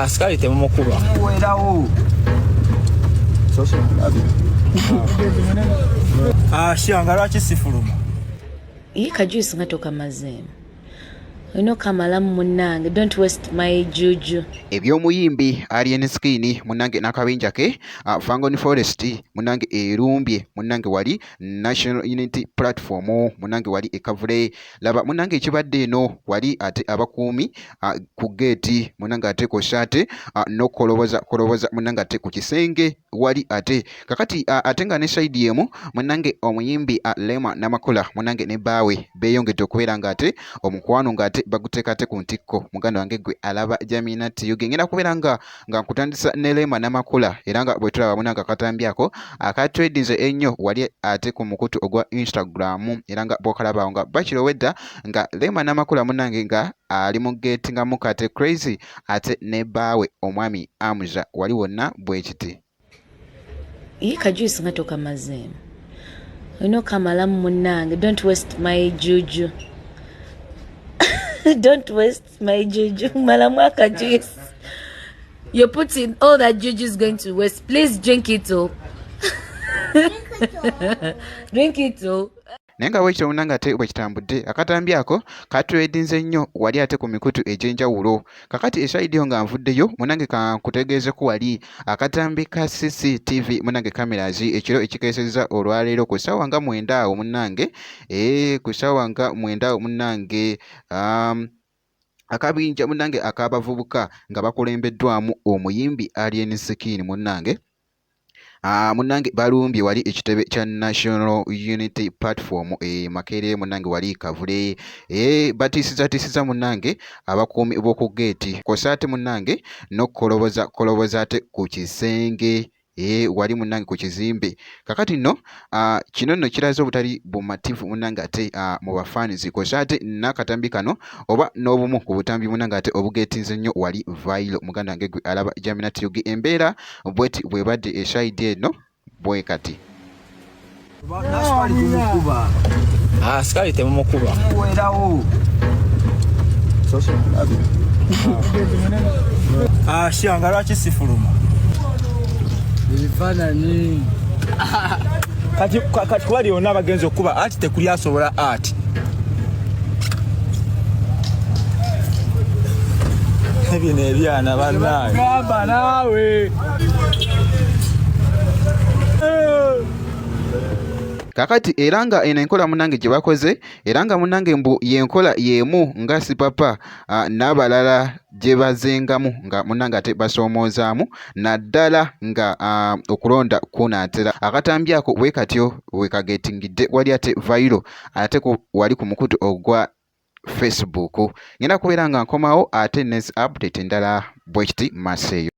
Sikali temumukuba. Shanga lwaki sifuluma? Iyi kajuice nga tokamazeemu. Olina okamalamu munnange, don't waste my juju. Eby'omuyimbi Alien Skin munnange n'akabinja ke Fangon Forest munnange erumbye munnange wali National Unity Platform munnange wali ekavule laba munnange ekibadde eno wali ate abakuumi ku gate munnange ate ko shate n'okoloboza munnange ate ku kisenge wali ate kakati ate nga ne side yemu munnange omuyimbi Lema Namakula munnange ne baawe beeyongedde okubeera nga ate omukwano nga ate baguteeka ate ku ntikko muganda wange gwe alaba Jamina Tiyuge ngenda kubeera nga nkutandisa ne Lema Namakula era nga bwe tulaba munnange akatambyako akatwedinze ennyo wali ate ku mukutu ogwa Instagram era nga bw'okalaba nga bakirowedda nga Lema Namakula munnange nga ali mu gate nga mukate crazy ate ne baawe omwami Amuza wali wonna bwe kiti. Iyi kajuice nga tokamazeemu. Olina okamalamu munnange, don't waste my juju. Don't waste my juju. Malamu akajuice. You're putting all that juju is going to waste. Please drink it all. Drink it all. Naye nga bwekityo munnange ate bwe kitambudde akatambyako katwedinze nnyo wali ate ku mikutu egy'enjawulo kakati esaidiyo nga nvuddeyo munnange kankutegeezeko wali akatambi ka CCTV munnange cameras ekiro ekikeesezza olwaleero ku ssaawa nga 9 awo munnange ku ssaawa nga 9 awo munnange akabinja munnange ak'abavubuka nga bakulembeddwamu omuyimbi Alien Skin munnange munnange balumbye wali ekitebe kya National Unity Platform Makerere munnange wali kavule batiisiza munnange abakuumi b'oku gate kosa ate munnange n'okukoloboza ate ku kisenge wali munnange ku kizimbe kakati nno kino nno kiraze obutali bumativu munnange ate mu bafaanizi kosa ate n'akatambi kano oba n'obumu ku butambi munnange ate obugeetinze nnyo wali viral muganda wange gwe alaba Jamina Tiyuge embeera bweti bwebadde eshaidi eno bwe kati. Sikali temumukuba. Shanga lwaki sifuluma? Ebifaananyi kati kuba lyonna abagenzi okuba ati tekuli asobola ati bino ebyana bannange gamba naawe. kakati era nga eno enkola munnange gye bakoze era nga munnange mbu yenkola yemu nga sipapa n'abalala gye bazengamu nga munnange ate basoomozaamu naddala nga okulonda kunaatera akatambyako bwe katyo we kagetingidde wali ate viral ate wali ku mukutu ogwa Facebook ngenda kubeera nga nkomawo ate next update endala bwe kiti Maseyo.